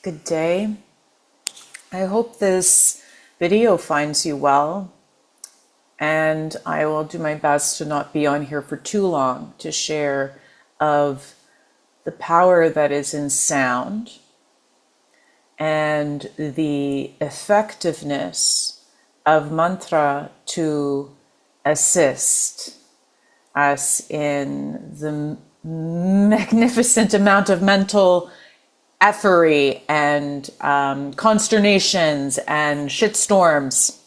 Good day. I hope this video finds you well, and I will do my best to not be on here for too long to share of the power that is in sound and the effectiveness of mantra to assist us in the magnificent amount of mental effery and consternations and shitstorms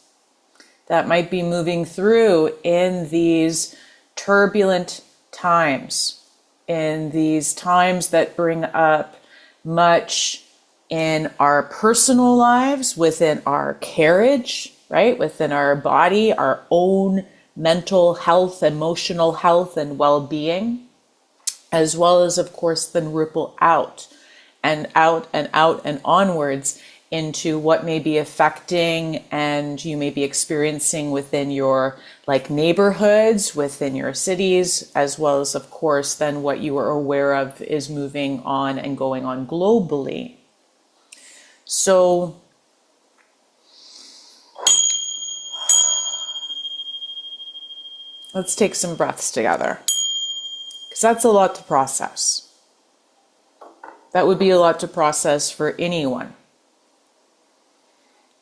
that might be moving through in these turbulent times, in these times that bring up much in our personal lives, within our carriage, right? Within our body, our own mental health, emotional health, and well-being, as well as, of course, then ripple out and out and out and onwards into what may be affecting and you may be experiencing within your neighborhoods, within your cities, as well as, of course, then what you are aware of is moving on and going on globally. So let's take some breaths together, because that's a lot to process. That would be a lot to process for anyone.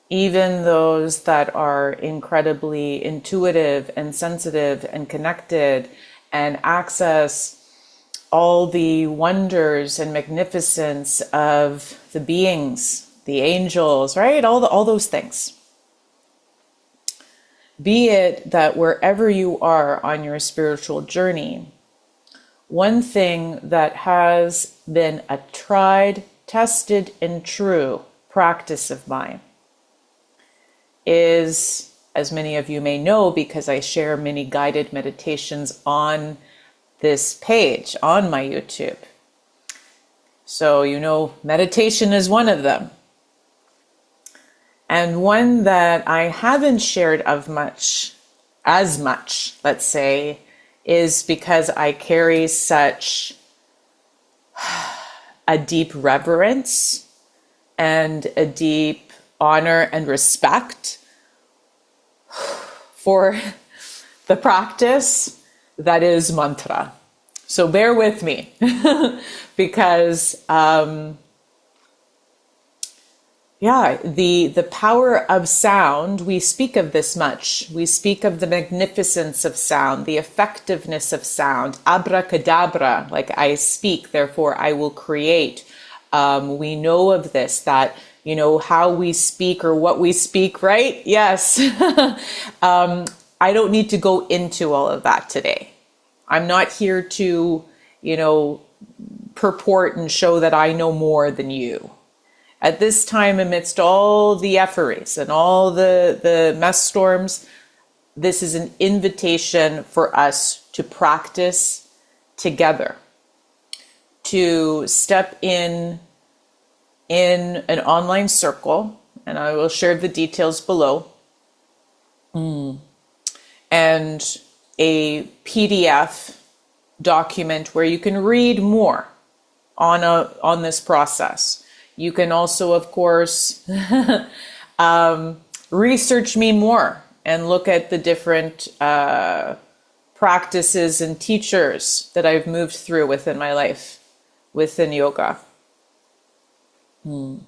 Even those that are incredibly intuitive and sensitive and connected and access all the wonders and magnificence of the beings, the angels, right? All those things. Be it that wherever you are on your spiritual journey, one thing that has been a tried, tested, and true practice of mine is, as many of you may know, because I share many guided meditations on this page, on my YouTube. So, meditation is one of them. And one that I haven't shared as much, let's say, is because I carry such a deep reverence and a deep honor and respect for the practice that is mantra. So bear with me because the power of sound, we speak of this much. We speak of the magnificence of sound, the effectiveness of sound, abracadabra, like I speak, therefore I will create. We know of this, that, how we speak or what we speak, right? Yes. I don't need to go into all of that today. I'm not here to, purport and show that I know more than you. At this time, amidst all the efferys and all the mess storms, this is an invitation for us to practice together, to step in an online circle, and I will share the details below, and a PDF document where you can read more on this process. You can also, of course, research me more and look at the different practices and teachers that I've moved through within my life, within yoga. And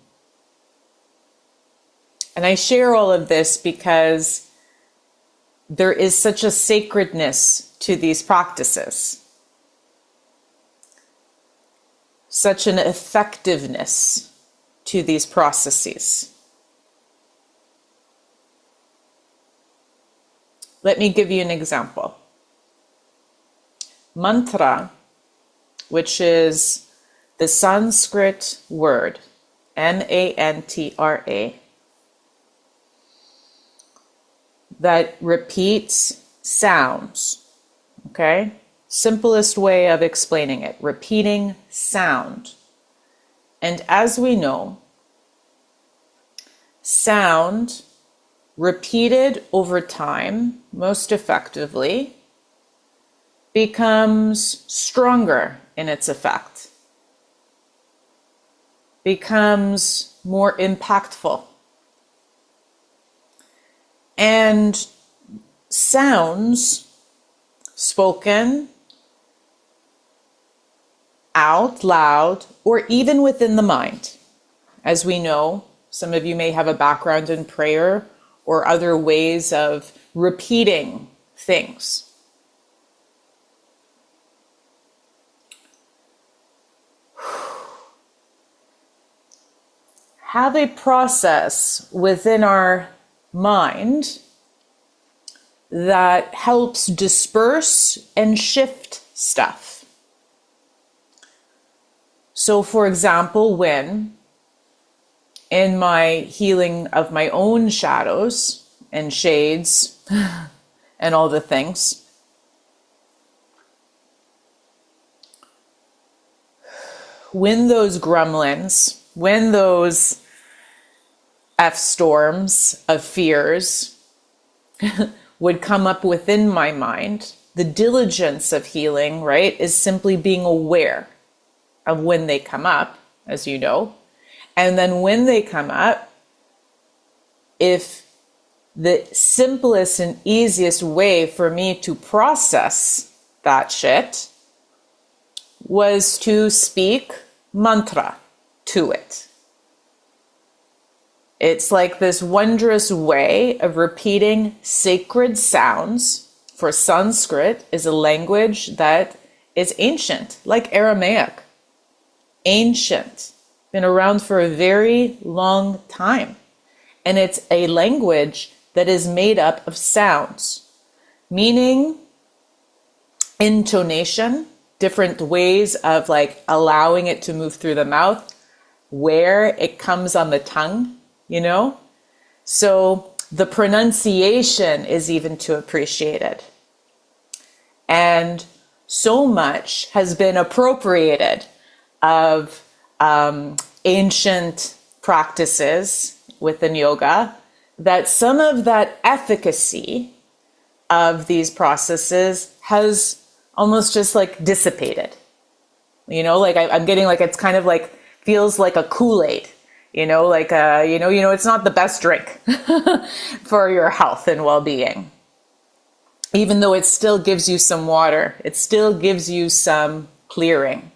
I share all of this because there is such a sacredness to these practices, such an effectiveness to these processes. Let me give you an example. Mantra, which is the Sanskrit word, mantra, that repeats sounds, okay? Simplest way of explaining it, repeating sound. And as we know, sound repeated over time, most effectively, becomes stronger in its effect. becomes more impactful. And sounds spoken out loud or even within the mind. As we know, some of you may have a background in prayer or other ways of repeating things. Have a process within our mind that helps disperse and shift stuff. So, for example, when in my healing of my own shadows and shades and all the things, when those gremlins, when those F-storms of fears would come up within my mind, the diligence of healing, right, is simply being aware of when they come up, as you know. And then when they come up, if the simplest and easiest way for me to process that shit was to speak mantra to it. It's like this wondrous way of repeating sacred sounds, for Sanskrit is a language that is ancient, like Aramaic. Ancient, been around for a very long time. And it's a language that is made up of sounds, meaning intonation, different ways of like allowing it to move through the mouth, where it comes on the tongue, you know? So the pronunciation is even to appreciate it. And so much has been appropriated of ancient practices within yoga that some of that efficacy of these processes has almost just like dissipated. You know, like I'm getting like, it's kind of like, feels like a Kool-Aid, you know, like, it's not the best drink for your health and well-being. Even though it still gives you some water, it still gives you some clearing.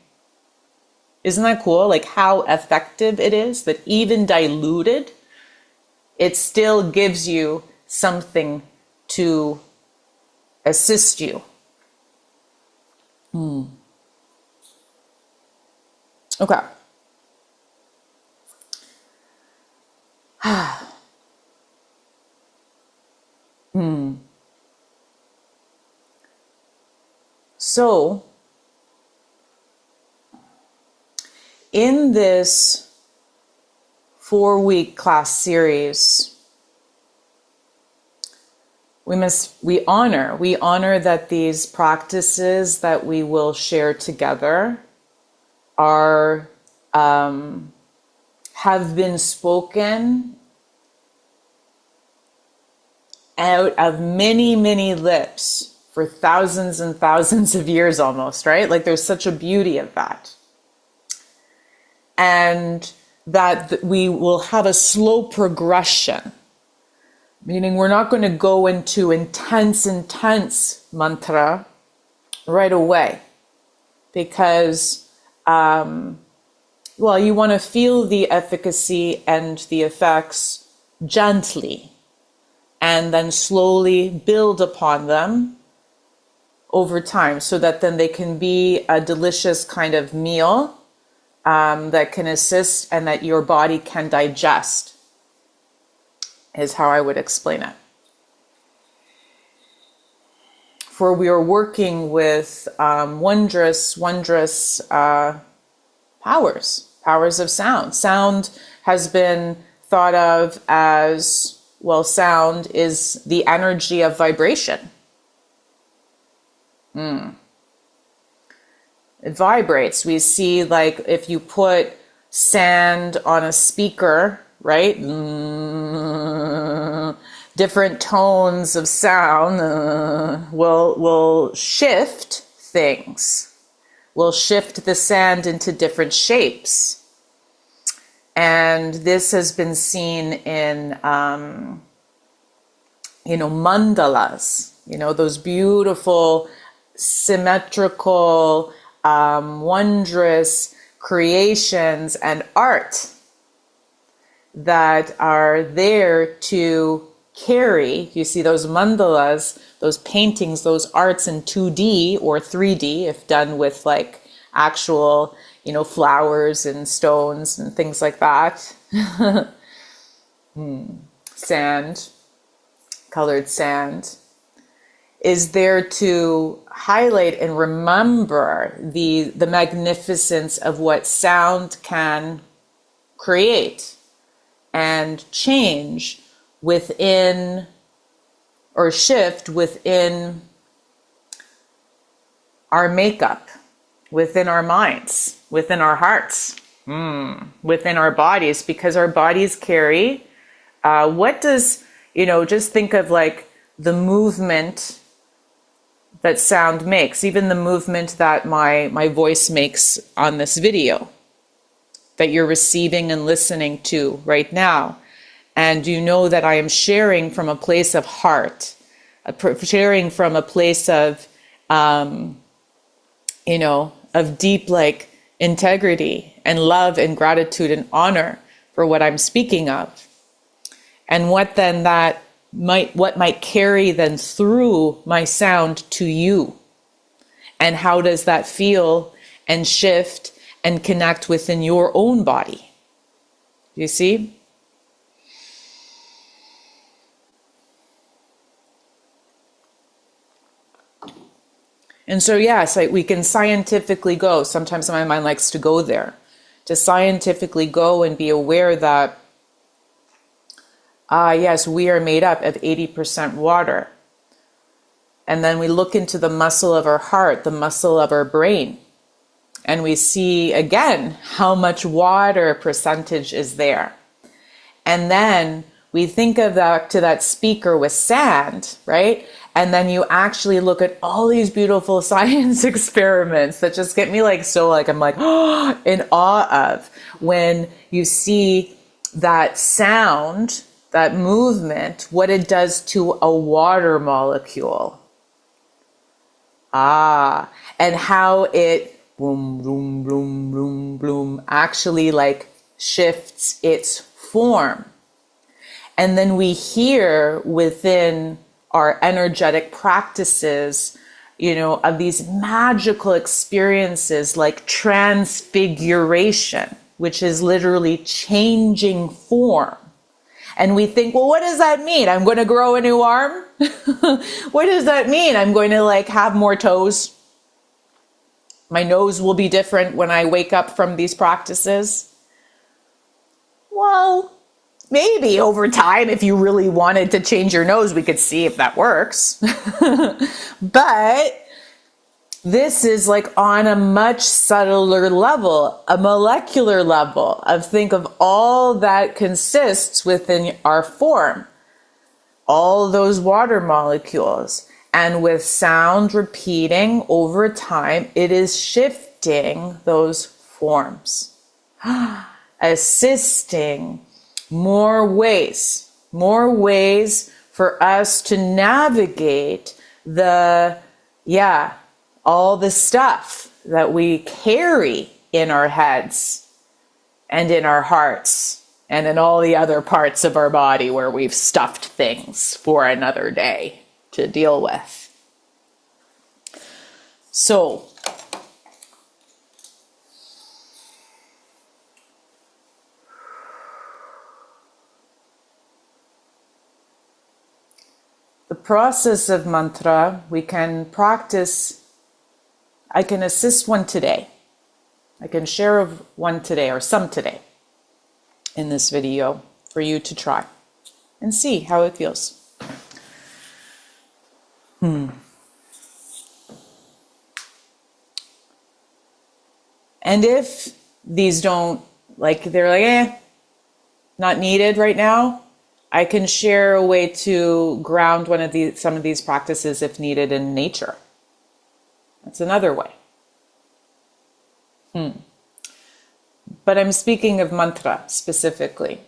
Isn't that cool? Like how effective it is that even diluted, it still gives you something to assist you. Okay. So, in this 4-week class series, we honor that these practices that we will share together are have been spoken out of many, many lips for thousands and thousands of years almost, right? Like there's such a beauty of that. And that we will have a slow progression, meaning we're not going to go into intense mantra right away because, you want to feel the efficacy and the effects gently and then slowly build upon them over time so that then they can be a delicious kind of meal that can assist and that your body can digest, is how I would explain it. For we are working with wondrous powers of sound. Sound has been thought of as, sound is the energy of vibration. It vibrates. We see like if you put sand on a speaker, right? Different tones of sound will shift things. Will shift the sand into different shapes. And this has been seen in, mandalas, those beautiful, symmetrical, wondrous creations and art that are there to carry. You see those mandalas, those paintings, those arts in 2D or 3D, if done with like actual, flowers and stones and things like that. Sand, colored sand, is there to highlight and remember the magnificence of what sound can create and change within, or shift within, our makeup, within our minds, within our hearts, within our bodies, because our bodies carry, what does, just think of like the movement that sound makes, even the movement that my voice makes on this video that you're receiving and listening to right now. And you know that I am sharing from a place of heart, sharing from a place of, of deep like integrity and love and gratitude and honor for what I'm speaking of. And what then what might carry then through my sound to you, and how does that feel and shift and connect within your own body? You see? And so yes, we can scientifically go, sometimes my mind likes to go there, to scientifically go and be aware that yes, we are made up of 80% water. And then we look into the muscle of our heart, the muscle of our brain, and we see again how much water percentage is there. And then we think of that to that speaker with sand, right? And then you actually look at all these beautiful science experiments that just get me I'm in awe of when you see that sound, that movement, what it does to a water molecule. And how it boom, boom, boom, boom, boom, actually like shifts its form. And then we hear within our energetic practices, of these magical experiences like transfiguration, which is literally changing form. And we think, well, what does that mean? I'm going to grow a new arm? What does that mean? I'm going to have more toes. My nose will be different when I wake up from these practices. Well, maybe over time, if you really wanted to change your nose, we could see if that works. But this is on a much subtler level, a molecular level of think of all that consists within our form, all those water molecules. And with sound repeating over time, it is shifting those forms, assisting more ways for us to navigate all the stuff that we carry in our heads and in our hearts and in all the other parts of our body where we've stuffed things for another day to deal with. So, the process of mantra, we can practice. I can assist one today. I can share of one today or some today in this video for you to try and see how it feels. And if these don't, they're not needed right now, I can share a way to ground some of these practices if needed in nature. That's another way. but I'm speaking of mantra specifically.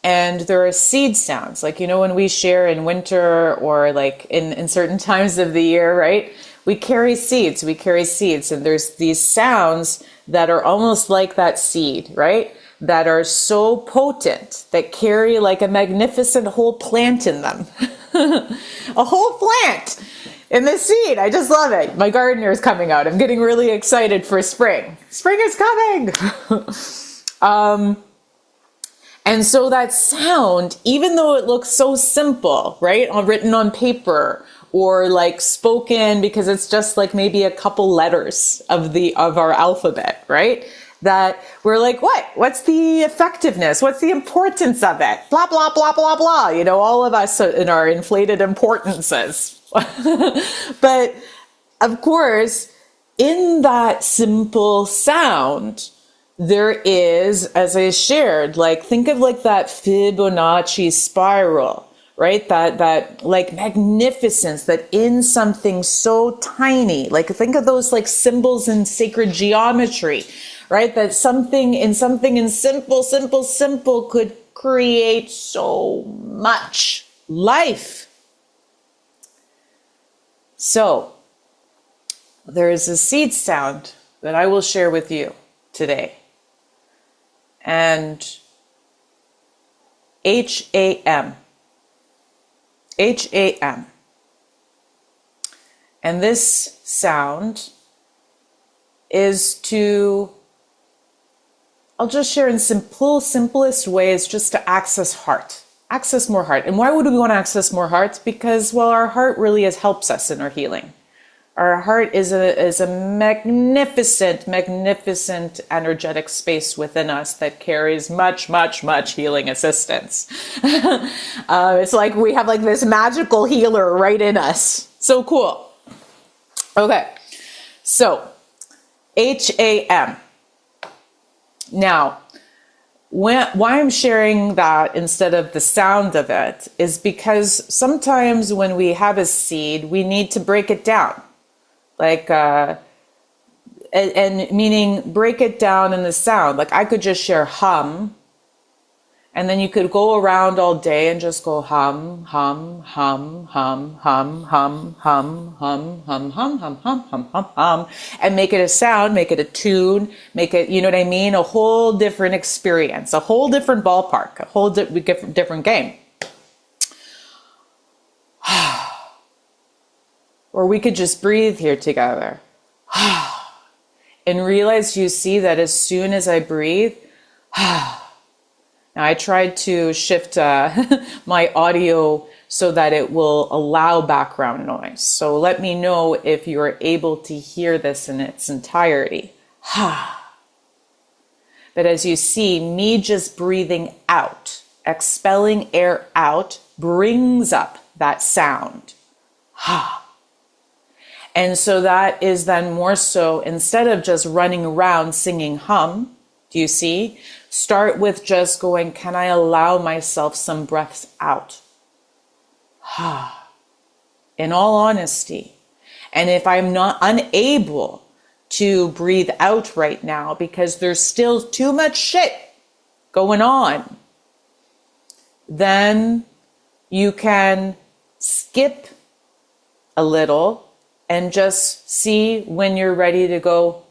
And there are seed sounds, like, when we share in winter or like in certain times of the year, right? We carry seeds, and there's these sounds that are almost like that seed, right? That are so potent, that carry like a magnificent whole plant in them. A whole plant in the seed. I just love it. My gardener is coming out. I'm getting really excited for spring. Spring is coming. And so that sound, even though it looks so simple, right, written on paper or like spoken, because it's just like maybe a couple letters of our alphabet, right? That we're like, what's the effectiveness? What's the importance of it? Blah, blah, blah, blah, blah. All of us in our inflated importances. But of course, in that simple sound, there is, as I shared, like, think of like that Fibonacci spiral, right? That like magnificence that in something so tiny, like think of those like symbols in sacred geometry, right? That something in simple could create so much life. So there is a seed sound that I will share with you today. And HAM. HAM. And this sound is I'll just share in simplest ways, just to access heart. Access more heart. And why would we want to access more heart? Because, well, our heart really helps us in our healing. Our heart is a magnificent energetic space within us that carries much healing assistance. It's like we have like this magical healer right in us. So cool. Okay, so HAM. Now, why I'm sharing that instead of the sound of it is because sometimes when we have a seed, we need to break it down. Like, and meaning break it down in the sound. Like I could just share hum, and then you could go around all day and just go hum, hum, hum, hum, hum, hum, hum, hum, hum, hum, hum, hum, hum, hum, hum, and make it a sound, make it a tune, make it, you know what I mean? A whole different experience, a whole different ballpark, a whole different game. Or we could just breathe here together and realize, you see, that as soon as I breathe, now I tried to shift my audio so that it will allow background noise. So let me know if you're able to hear this in its entirety. But as you see, me just breathing out, expelling air out, brings up that sound. And so that is then more so, instead of just running around singing hum, do you see? Start with just going, can I allow myself some breaths out? In all honesty. And if I'm not unable to breathe out right now because there's still too much shit going on, then you can skip a little and just see when you're ready to go,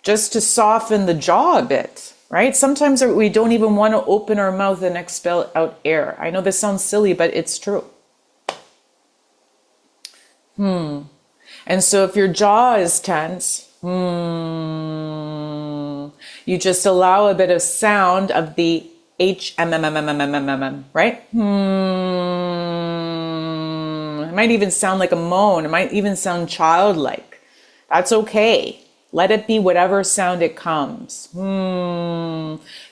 just to soften the jaw a bit, right? Sometimes we don't even want to open our mouth and expel out air. I know this sounds silly, but it's true. And so if your jaw is tense, you just allow a bit of sound of the right? It might even sound like a moan. It might even sound childlike. That's okay. Let it be whatever sound it comes.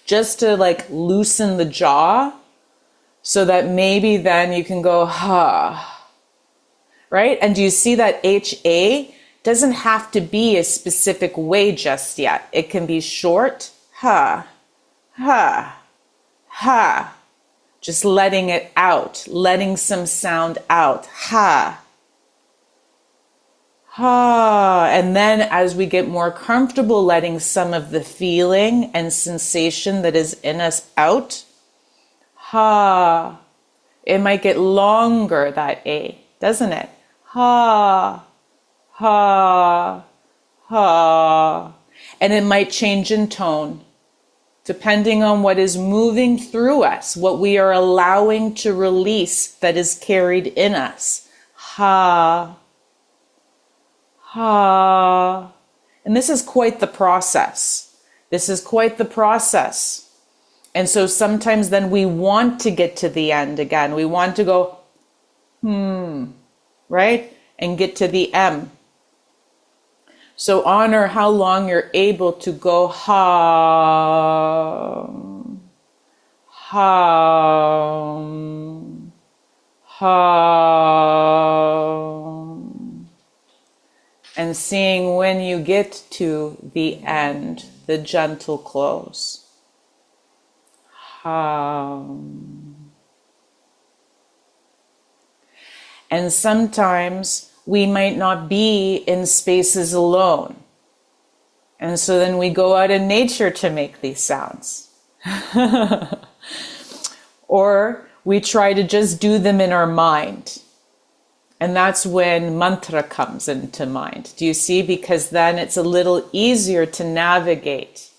Just to like loosen the jaw so that maybe then you can go, right? And do you see that HA doesn't have to be a specific way just yet. It can be short, just letting it out, letting some sound out. Ha. And then as we get more comfortable letting some of the feeling and sensation that is in us out, ha. It might get longer, that A, doesn't it? Ha, ha, ha. And it might change in tone, depending on what is moving through us, what we are allowing to release that is carried in us. Ha, ha. And this is quite the process. This is quite the process. And so sometimes then we want to get to the end again. We want to go, right? And get to the M. So honor how long you're able to go hum, hum, hum. And seeing when you get to the end, the gentle close. Hum. And sometimes we might not be in spaces alone. And so then we go out in nature to make these sounds. Or we try to just do them in our mind. And that's when mantra comes into mind. Do you see? Because then it's a little easier to navigate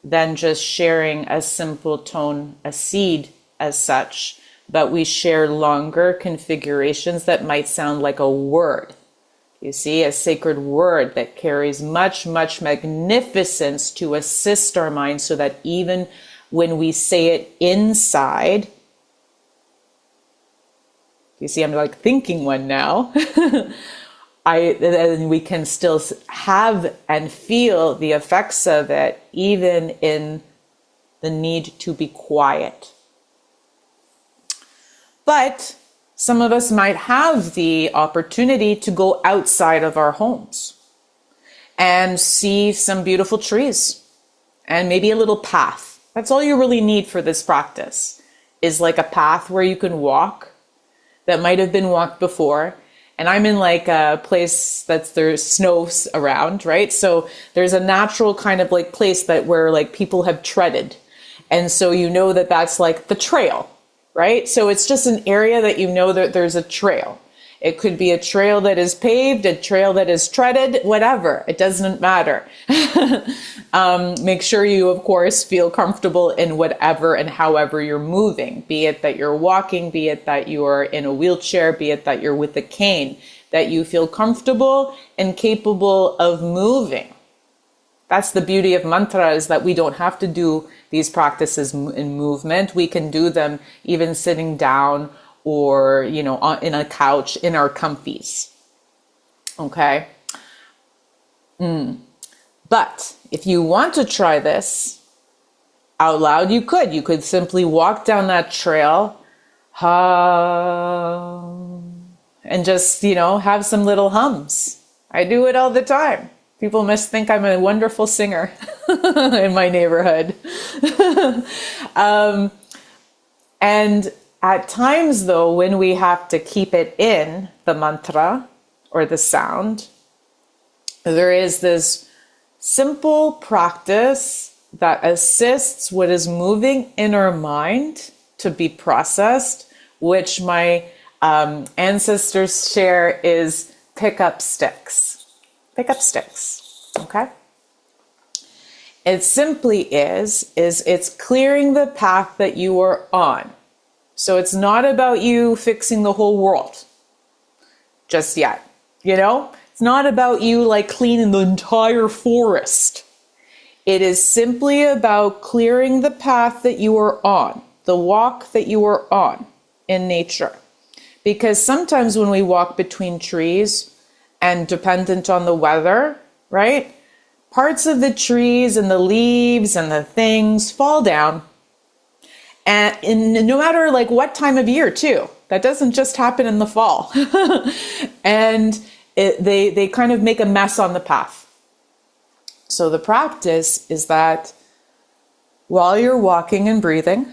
than just sharing a simple tone, a seed as such. But we share longer configurations that might sound like a word. You see, a sacred word that carries much, much magnificence to assist our mind so that even when we say it inside, you see, I'm like thinking one now, then we can still have and feel the effects of it, even in the need to be quiet. But some of us might have the opportunity to go outside of our homes and see some beautiful trees and maybe a little path. That's all you really need for this practice, is like a path where you can walk that might have been walked before. And I'm in like a place there's snow around, right? So there's a natural kind of like place that where like people have treaded. And so you know that that's like the trail. Right? So it's just an area that you know that there's a trail. It could be a trail that is paved, a trail that is treaded, whatever. It doesn't matter. Make sure you, of course, feel comfortable in whatever and however you're moving, be it that you're walking, be it that you are in a wheelchair, be it that you're with a cane, that you feel comfortable and capable of moving. That's the beauty of mantra, is that we don't have to do these practices in movement. We can do them even sitting down or, you know, in a couch in our comfies. Okay. But if you want to try this out loud, you could. You could simply walk down that trail, and just, you know, have some little hums. I do it all the time. People must think I'm a wonderful singer in my neighborhood. And at times, though, when we have to keep it in, the mantra or the sound, there is this simple practice that assists what is moving in our mind to be processed, which my ancestors share is pick up sticks. Pick up sticks, okay? It simply is it's clearing the path that you are on. So it's not about you fixing the whole world just yet, you know? It's not about you like cleaning the entire forest. It is simply about clearing the path that you are on, the walk that you are on in nature. Because sometimes when we walk between trees, and dependent on the weather, right? Parts of the trees and the leaves and the things fall down. And no matter like what time of year too, that doesn't just happen in the fall. And they kind of make a mess on the path. So the practice is that while you're walking and breathing,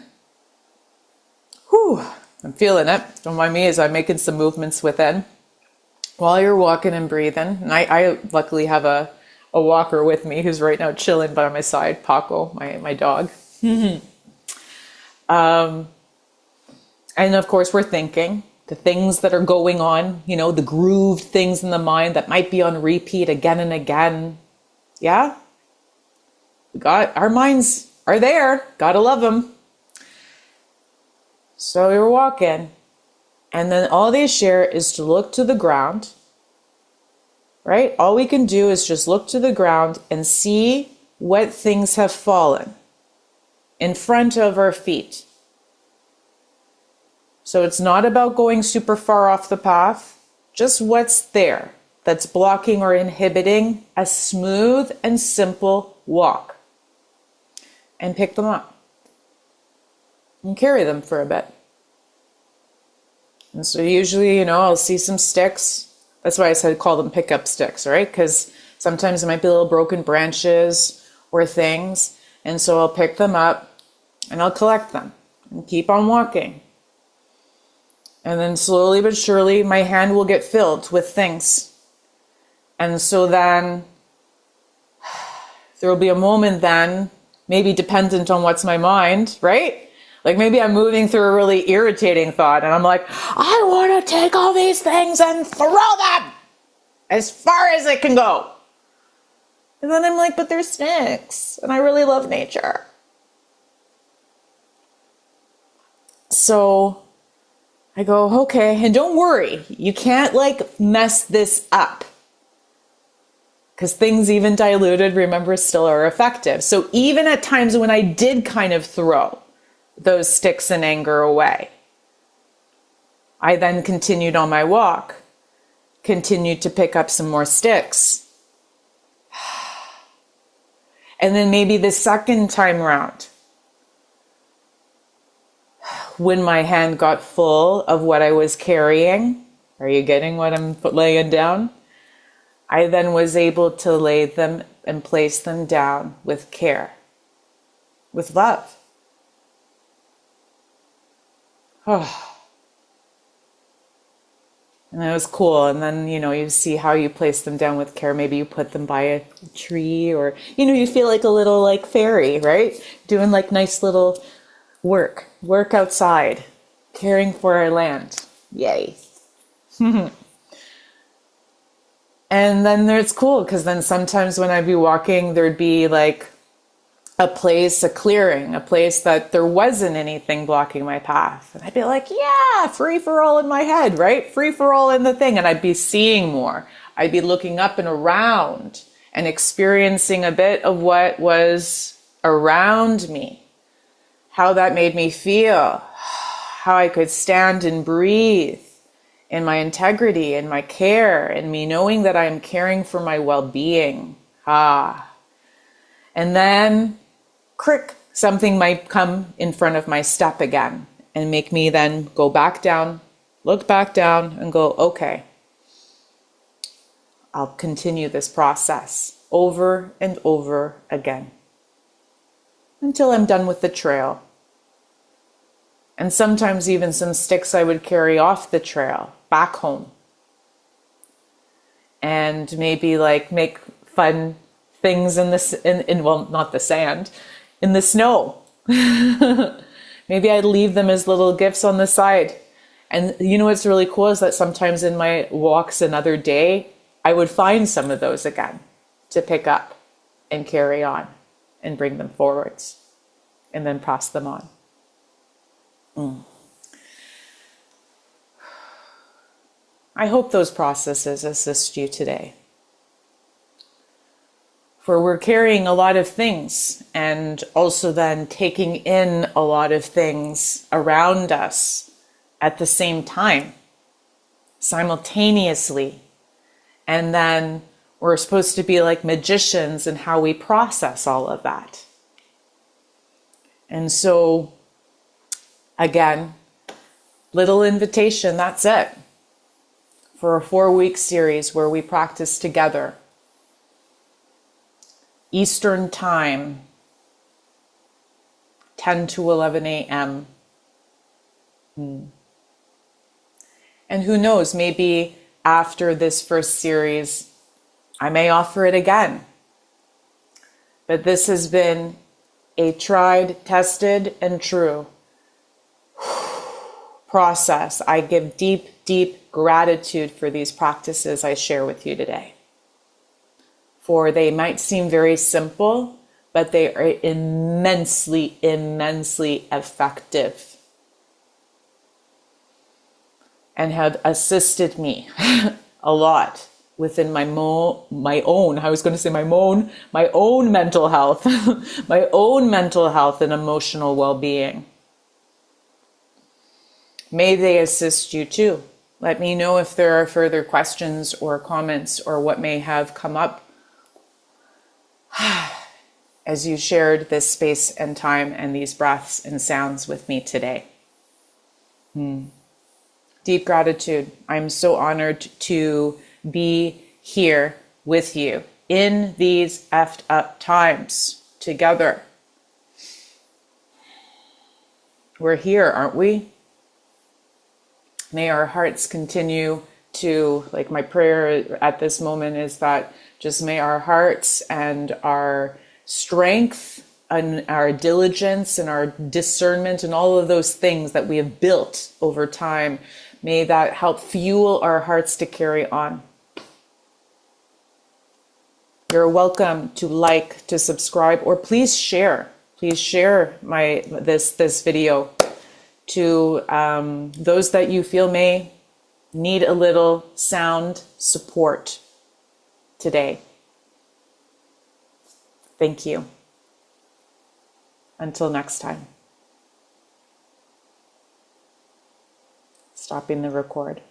I'm feeling it. Don't mind me as I'm making some movements within. while you're walking and breathing, and I luckily have a walker with me who's right now chilling by my side, Paco, my dog. And of course, we're thinking the things that are going on, the grooved things in the mind that might be on repeat again and again. Yeah? Our minds are there. Gotta love them. So you're walking, and then all they share is to look to the ground, right? All we can do is just look to the ground and see what things have fallen in front of our feet. So it's not about going super far off the path, just what's there that's blocking or inhibiting a smooth and simple walk. And pick them up and carry them for a bit. And so usually, I'll see some sticks. That's why I said call them pickup sticks, right? Because sometimes it might be little broken branches or things. And so I'll pick them up and I'll collect them and keep on walking. And then slowly but surely, my hand will get filled with things. And so then there will be a moment then, maybe dependent on what's my mind, right? Like maybe I'm moving through a really irritating thought and I'm like, I want to take all these things and throw them as far as it can go. And then I'm like, but they're sticks and I really love nature. So I go, okay, and don't worry, you can't mess this up. Because things even diluted, remember, still are effective. So even at times when I did kind of throw those sticks and anger away, I then continued on my walk, continued to pick up some more sticks. And then maybe the second time round, when my hand got full of what I was carrying, are you getting what I'm laying down? I then was able to lay them and place them down with care, with love. Oh. And that was cool. And then, you see how you place them down with care. Maybe you put them by a tree or, you feel like a little fairy, right? Doing nice little work outside, caring for our land. Yay. And then it's cool because then sometimes when I'd be walking, there'd be a place, a clearing, a place that there wasn't anything blocking my path. And I'd be like, yeah, free for all in my head, right? Free for all in the thing. And I'd be seeing more. I'd be looking up and around and experiencing a bit of what was around me, how that made me feel, how I could stand and breathe in my integrity, in my care, in me knowing that I am caring for my well-being. And then, crick, something might come in front of my step again and make me then go back down, look back down and go, okay, I'll continue this process over and over again until I'm done with the trail. And sometimes even some sticks I would carry off the trail back home. And maybe make fun things in well, not the sand, in the snow. Maybe I'd leave them as little gifts on the side. And what's really cool is that sometimes in my walks another day, I would find some of those again to pick up and carry on and bring them forwards and then pass them on. I hope those processes assist you today. For we're carrying a lot of things and also then taking in a lot of things around us at the same time, simultaneously. And then we're supposed to be like magicians in how we process all of that. And so, again, little invitation, that's it. For a 4-week series where we practice together. Eastern time, 10 to 11 a.m. And who knows, maybe after this first series, I may offer it again. But this has been a tried, tested, and true process. I give deep, deep gratitude for these practices I share with you today. For they might seem very simple, but they are immensely, immensely effective and have assisted me a lot within my own, I was going to say my own mental health, my own mental health and emotional well-being. May they assist you too. Let me know if there are further questions or comments or what may have come up as you shared this space and time and these breaths and sounds with me today. Deep gratitude. I'm so honored to be here with you in these effed up times together. We're here, aren't we? May our hearts continue to, like my prayer at this moment is that just may our hearts and our strength and our diligence and our discernment and all of those things that we have built over time, may that help fuel our hearts to carry on. You're welcome to like, to subscribe, or please share. Please share this video to those that you feel may need a little sound support today. Thank you. Until next time. Stopping the record.